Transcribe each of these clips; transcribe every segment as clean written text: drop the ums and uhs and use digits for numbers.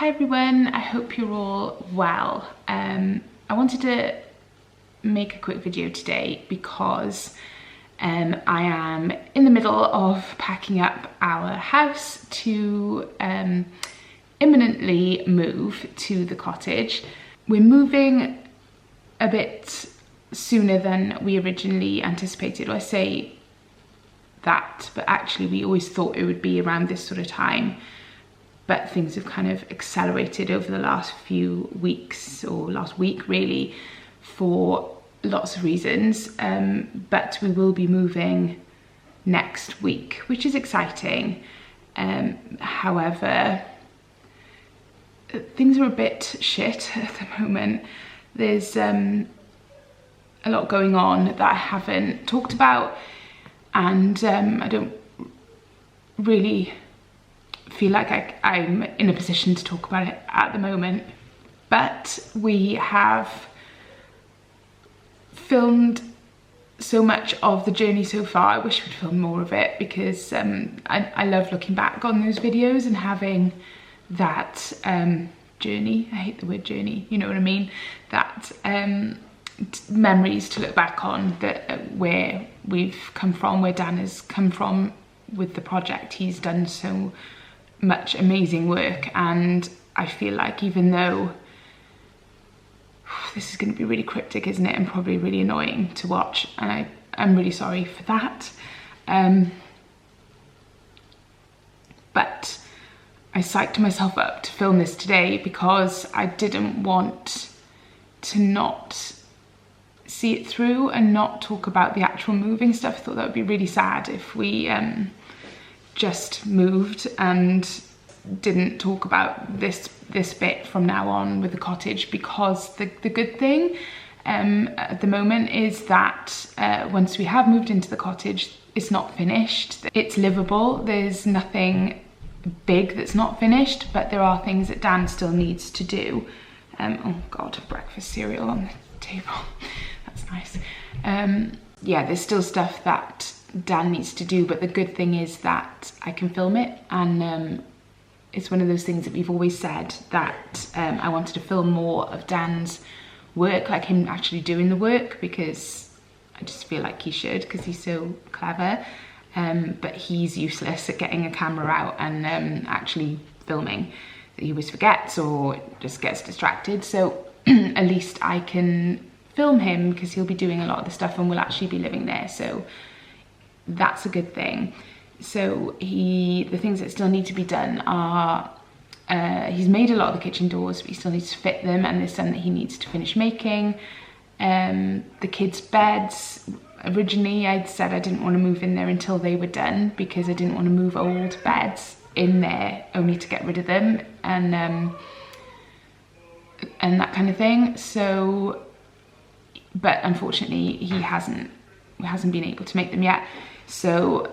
Hi everyone, I hope you're all well. I wanted to make a quick video today because I am in the middle of packing up our house to imminently move to the cottage. We're moving a bit sooner than we originally anticipated. I say that, but actually we always thought it would be around this sort of time. But things have kind of accelerated over the last few weeks, or last week really, for lots of reasons. But we will be moving next week, which is exciting. However, things are a bit shit at the moment. There's a lot going on that I haven't talked about, and I don't really feel like I'm in a position to talk about it at the moment. But we have filmed so much of the journey so far. I wish we'd filmed more of it because I love looking back on those videos and having that journey. I hate the word journey, you know what I mean? That memories to look back on, that where we've come from, where Dan has come from with the project. He's done so much amazing work, and I feel like, even though this is going to be really cryptic, isn't it, and probably really annoying to watch, and I'm really sorry for that, but I psyched myself up to film this today because I didn't want to not see it through and not talk about the actual moving stuff. I thought that would be really sad if we just moved and didn't talk about this bit from now on with the cottage, because the good thing at the moment is that once we have moved into the cottage, it's not finished, it's livable. There's nothing big that's not finished, but there are things that Dan still needs to do. Oh god, breakfast cereal on the table, that's nice. Yeah, there's still stuff that Dan needs to do, but the good thing is that I can film it, and it's one of those things that we've always said, that I wanted to film more of Dan's work, like him actually doing the work, because I just feel like he should, because he's so clever, but he's useless at getting a camera out and actually filming. He always forgets or just gets distracted, so at least I can film him, because he'll be doing a lot of the stuff and we'll actually be living there, so that's a good thing. So the things that still need to be done are, he's made a lot of the kitchen doors, but he still needs to fit them, and there's some that he needs to finish making. The kids' beds, originally I'd said I didn't want to move in there until they were done, because I didn't want to move old beds in there only to get rid of them, and that kind of thing. So, but unfortunately he hasn't been able to make them yet. So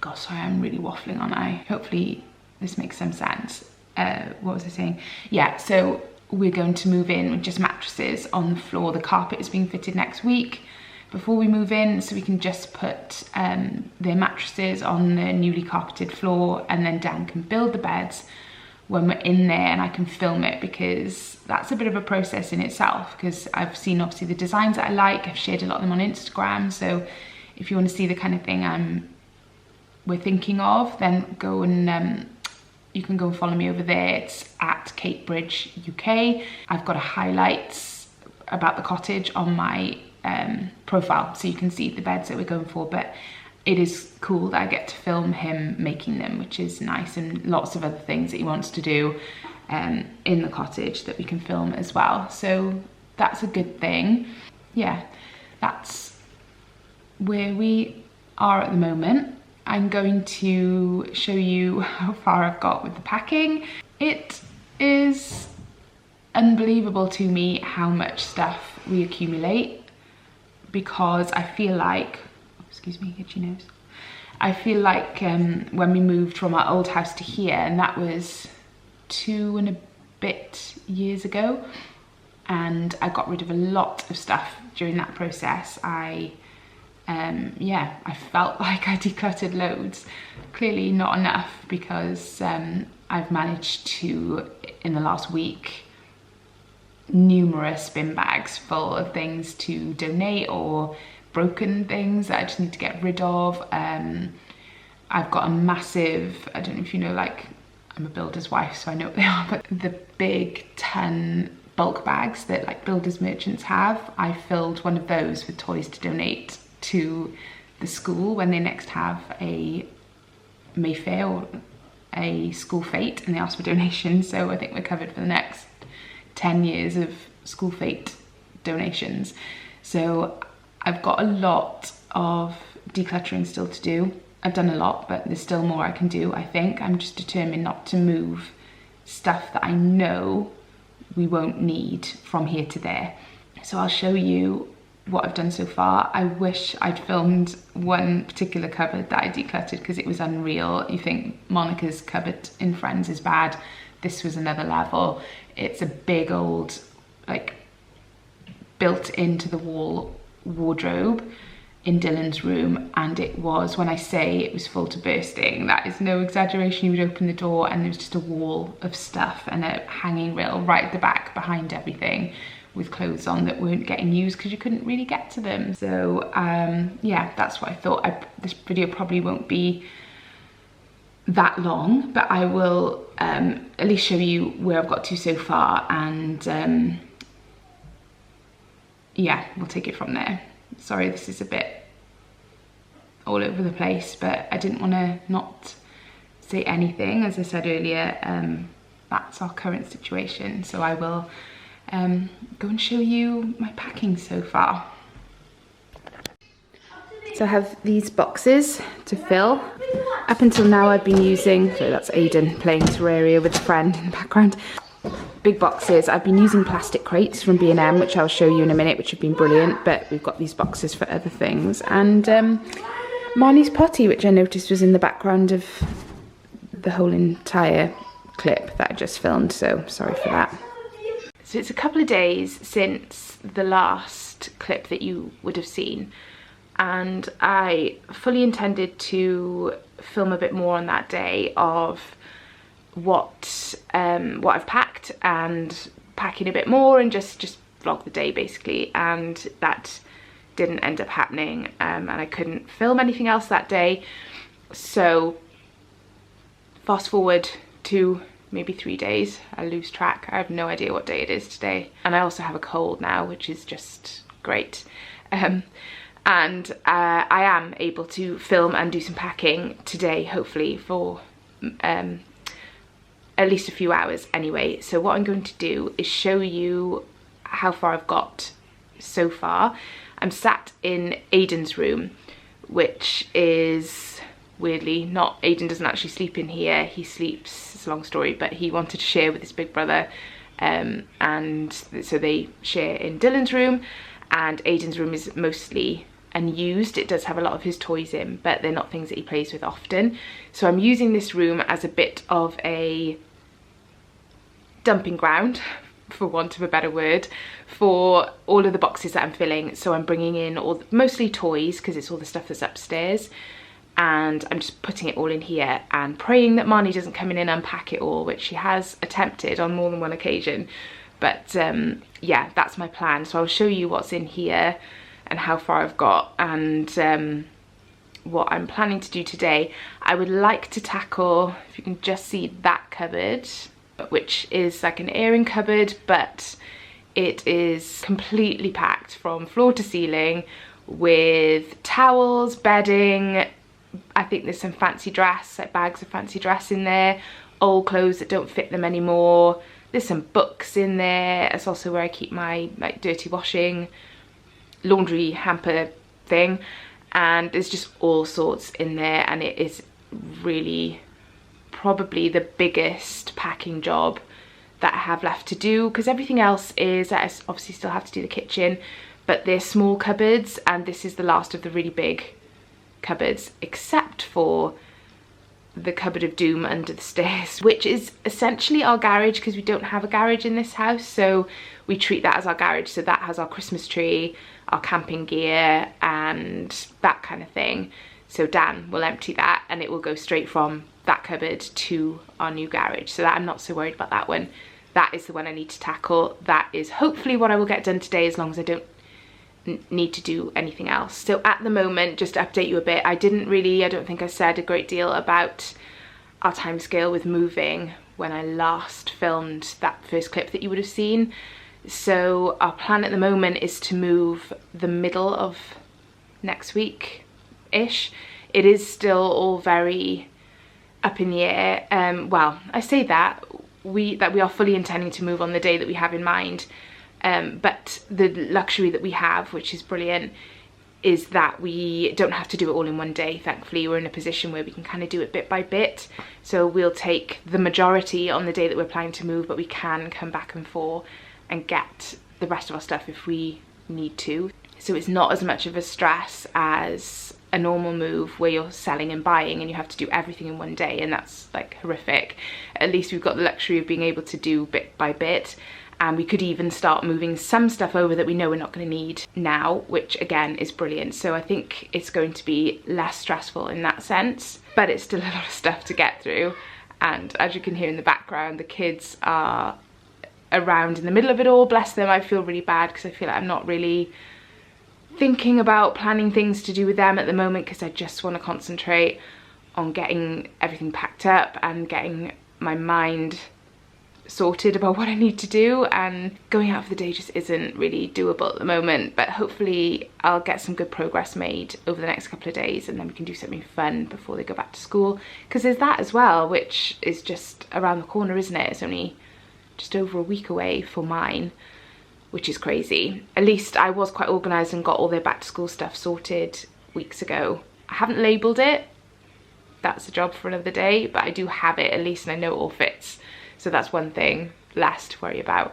God, sorry, I'm really waffling, aren't I? Hopefully this makes some sense. What was I saying? Yeah, so we're going to move in with just mattresses on the floor. The carpet is being fitted next week before we move in, so we can just put their mattresses on the newly carpeted floor, and then Dan can build the beds when we're in there, and I can film it, because that's a bit of a process in itself, because I've seen obviously the designs that I like. I've shared a lot of them on Instagram, so if you want to see the kind of thing we're thinking of, then go and you can go and follow me over there. It's at Kate Bridge UK. I've got a highlights about the cottage on my profile, so you can see the beds that we're going for, but it is cool that I get to film him making them, which is nice, and lots of other things that he wants to do in the cottage that we can film as well, so that's a good thing. Yeah, that's where we are at the moment. I'm going to show you how far I've got with the packing. It is unbelievable to me how much stuff we accumulate, because I feel like, excuse me, itchy nose. I feel like when we moved from our old house to here, and that was 2 and a bit years ago, and I got rid of a lot of stuff during that process. Yeah, I felt like I decluttered loads. Clearly not enough, because I've managed to, in the last week, numerous bin bags full of things to donate or broken things that I just need to get rid of. I've got a massive, I don't know if you know, like, I'm a builder's wife, so I know what they are, but the big 10 bulk bags that like builders merchants have, I filled one of those with toys to donate to the school when they next have a Mayfair or a school fete and they ask for donations. So I think we're covered for the next 10 years of school fete donations. So I've got a lot of decluttering still to do. I've done a lot, but there's still more I can do, I think. I'm just determined not to move stuff that I know we won't need from here to there. So I'll show you what I've done so far. I wish I'd filmed one particular cupboard that I decluttered because it was unreal. You think Monica's cupboard in Friends is bad. This was another level. It's a big old, like, built into the wall wardrobe in Dylan's room, and it was, when I say it was full to bursting, that is no exaggeration. You would open the door and there was just a wall of stuff and a hanging rail right at the back behind everything with clothes on that weren't getting used because you couldn't really get to them. So yeah, that's what I thought. This video probably won't be that long, but I will at least show you where I've got to so far, and yeah, we'll take it from there. Sorry, this is a bit all over the place, but I didn't want to not say anything. As I said earlier, that's our current situation. So I will go and show you my packing so far. So I have these boxes to fill. Up until now I've been using, so that's Aiden playing Terraria with a friend in the background. Big boxes. I've been using plastic crates from B&M, which I'll show you in a minute, which have been brilliant, but we've got these boxes for other things. And Marnie's potty, which I noticed was in the background of the whole entire clip that I just filmed, so sorry for that. So it's a couple of days since the last clip that you would have seen, and I fully intended to film a bit more on that day of what I've packed and packing a bit more and just vlog the day basically, and that didn't end up happening, and I couldn't film anything else that day. So fast forward to maybe 3 days, I lose track. I have no idea what day it is today, and I also have a cold now, which is just great. And I am able to film and do some packing today, hopefully for at least a few hours anyway. So what I'm going to do is show you how far I've got so far. I'm sat in Aiden's room, which is weirdly not, Aiden doesn't actually sleep in here. He sleeps, it's a long story, but he wanted to share with his big brother, and so they share in Dylan's room, and Aiden's room is mostly unused. It does have a lot of his toys in, but they're not things that he plays with often. So I'm using this room as a bit of a dumping ground, for want of a better word, for all of the boxes that I'm filling. So I'm bringing in mostly toys, because it's all the stuff that's upstairs, and I'm just putting it all in here and praying that Marnie doesn't come in and unpack it all, which she has attempted on more than one occasion. But yeah, that's my plan. So I'll show you what's in here and how far I've got, and what I'm planning to do today. I would like to tackle, if you can just see that cupboard, which is like an airing cupboard, but it is completely packed from floor to ceiling with towels, bedding. I think there's some fancy dress, like bags of fancy dress in there, old clothes that don't fit them anymore. There's some books in there. It's also where I keep my like dirty washing laundry hamper thing, and there's just all sorts in there, and it is really probably the biggest packing job that I have left to do, because everything else is, I obviously still have to do the kitchen, but they're small cupboards, and this is the last of the really big cupboards, except for the cupboard of doom under the stairs, which is essentially our garage, because we don't have a garage in this house, so we treat that as our garage. So that has our Christmas tree, our camping gear, and that kind of thing. So Dan will empty that and it will go straight from that cupboard to our new garage. So that I'm not so worried about that one. That is the one I need to tackle. That is hopefully what I will get done today, as long as I don't need to do anything else. So at the moment, just to update you a bit, I don't think I said a great deal about our timescale with moving when I last filmed that first clip that you would have seen. So our plan at the moment is to move the middle of next week-ish. It is still all very up in the air. Well, I say that we are fully intending to move on the day that we have in mind. But the luxury that we have, which is brilliant, is that we don't have to do it all in one day. Thankfully, we're in a position where we can kind of do it bit by bit. So we'll take the majority on the day that we're planning to move, but we can come back and forth and get the rest of our stuff if we need to. So it's not as much of a stress as a normal move where you're selling and buying and you have to do everything in one day, and that's like horrific. At least we've got the luxury of being able to do bit by bit. And we could even start moving some stuff over that we know we're not going to need now, which again is brilliant. So I think it's going to be less stressful in that sense, but it's still a lot of stuff to get through. And as you can hear in the background, the kids are around in the middle of it all. Bless them. I feel really bad because I feel like I'm not really thinking about planning things to do with them at the moment, because I just want to concentrate on getting everything packed up and getting my mind sorted about what I need to do, and going out for the day just isn't really doable at the moment. But hopefully I'll get some good progress made over the next couple of days, and then we can do something fun before they go back to school, because there's that as well, which is just around the corner, isn't it? It's only just over a week away for mine, which is crazy. At least I was quite organised and got all their back to school stuff sorted weeks ago. I haven't labelled it, that's a job for another day, but I do have it at least, and I know it all fits. So that's one thing less to worry about.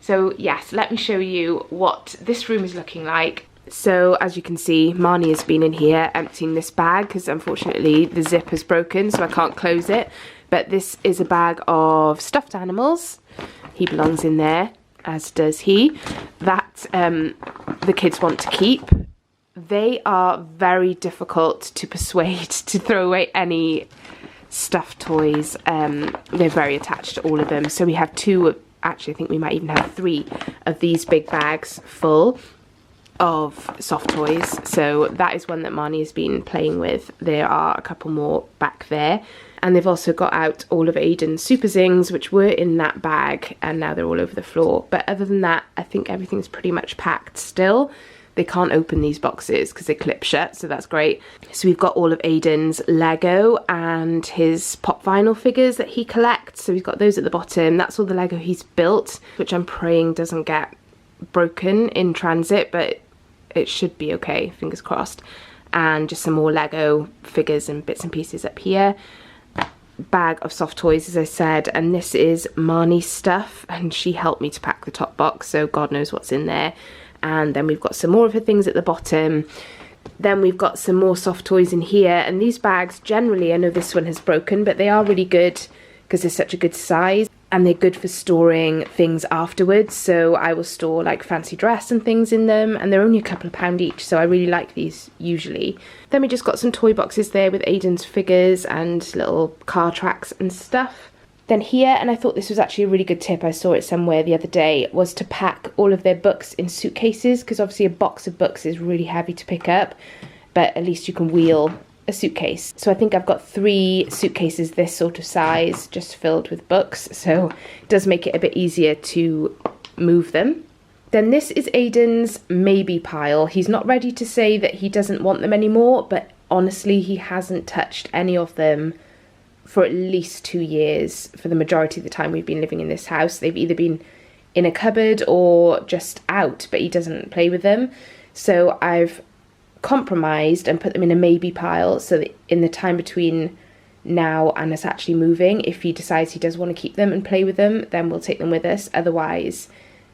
So yes, let me show you what this room is looking like. So as you can see, Marnie has been in here emptying this bag because unfortunately the zip has broken, so I can't close it. But this is a bag of stuffed animals. He belongs in there, as does he. That the kids want to keep. They are very difficult to persuade to throw away any stuffed toys. They're very attached to all of them. So we have two, actually I think we might even have 3 of these big bags full of soft toys. So that is one that Marnie has been playing with. There are a couple more back there. And they've also got out all of Aiden's Super Zings, which were in that bag, and now they're all over the floor. But other than that, I think everything's pretty much packed still. They can't open these boxes because they clip shut, so that's great. So we've got all of Aiden's Lego and his pop vinyl figures that he collects. So we've got those at the bottom. That's all the Lego he's built, which I'm praying doesn't get broken in transit, but it should be okay, fingers crossed. And just some more Lego figures and bits and pieces up here. Bag of soft toys, as I said, and this is Marnie's stuff, and she helped me to pack the top box, so God knows what's in there. And then we've got some more of her things at the bottom. Then we've got some more soft toys in here, and these bags generally, I know this one has broken, but they are really good because they're such a good size, and they're good for storing things afterwards. So I will store like fancy dress and things in them, and they're only a couple of pound each, so I really like these usually. Then we just got some toy boxes there with Aiden's figures and little car tracks and stuff. Then here, and I thought this was actually a really good tip, I saw it somewhere the other day, was to pack all of their books in suitcases, because obviously a box of books is really heavy to pick up, but at least you can wheel a suitcase. So I think I've got 3 suitcases this sort of size just filled with books, so it does make it a bit easier to move them. Then this is Aiden's maybe pile. He's not ready to say that he doesn't want them anymore, but honestly he hasn't touched any of them for at least 2 years. For the majority of the time we've been living in this house, they've either been in a cupboard or just out, but he doesn't play with them. So I've compromised and put them in a maybe pile, so that in the time between now and us actually moving, if he decides he does want to keep them and play with them, then we'll take them with us. Otherwise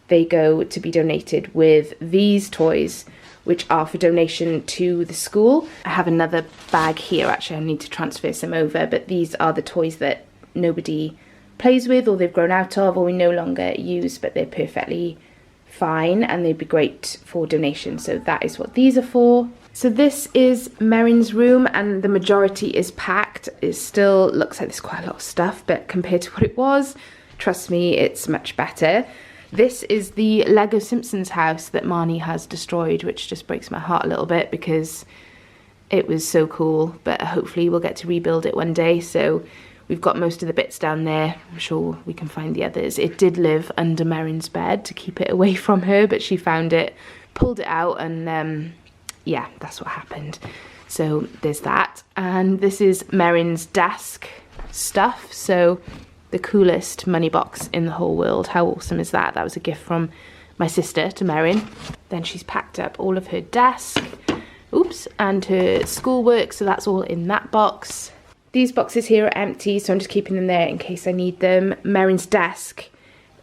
they go to be donated with these toys, which are for donation to the school. I have another bag here, actually I need to transfer some over, but these are the toys that nobody plays with, or they've grown out of, or we no longer use, but they're perfectly fine and they'd be great for donation. So that is what these are for. So this is Merrin's room, and the majority is packed. It still looks like there's quite a lot of stuff, but compared to what it was, trust me, it's much better. This is the Lego Simpsons house that Marnie has destroyed, which just breaks my heart a little bit because it was so cool, but hopefully we'll get to rebuild it one day. So we've got most of the bits down there. I'm sure we can find the others. It did live under Merrin's bed to keep it away from her, but she found it, pulled it out, and yeah, that's what happened. So there's that. And this is Merrin's desk stuff. So the coolest money box in the whole world. How awesome is that? That was a gift from my sister to Merrin. Then she's packed up all of her desk, oops, and her schoolwork, so that's all in that box. These boxes here are empty, so I'm just keeping them there in case I need them. Merrin's desk,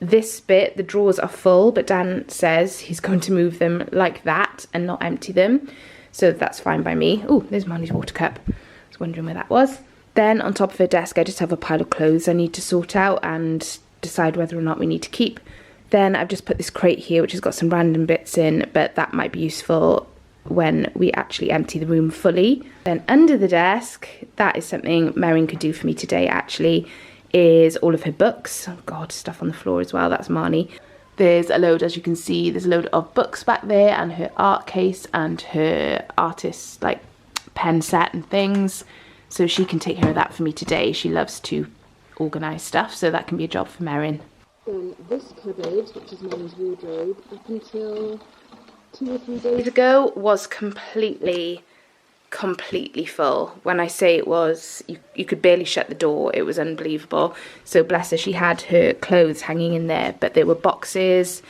this bit, the drawers are full, but Dan says he's going to move them like that and not empty them, so that's fine by me. Oh, there's Marnie's water cup. I was wondering where that was. Then on top of her desk, I just have a pile of clothes I need to sort out and decide whether or not we need to keep. Then I've just put this crate here, which has got some random bits in, but that might be useful when we actually empty the room fully. Then under the desk, that is something Merrin could do for me today actually, is all of her books. Oh God, stuff on the floor as well, that's Marnie. There's a load, as you can see, there's a load of books back there, and her art case and her artist like pen set and things. So she can take care of that for me today. She loves to organise stuff, so that can be a job for Merrin. Then this cupboard, which is Merrin's wardrobe, up until 2 or 3 days ago was completely full. When I say it was, you could barely shut the door. It was unbelievable. So bless her, she had her clothes hanging in there, but there were boxes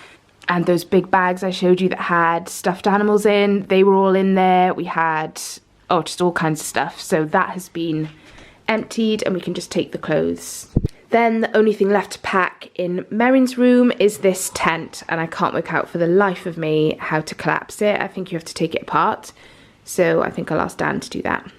and those big bags I showed you that had stuffed animals in, they were all in there. We had, oh, just all kinds of stuff. So that has been emptied and we can just take the clothes. Then the only thing left to pack in Merrin's room is this tent, and I can't work out for the life of me how to collapse it. I think you have to take it apart, so I think I'll ask Dan to do that.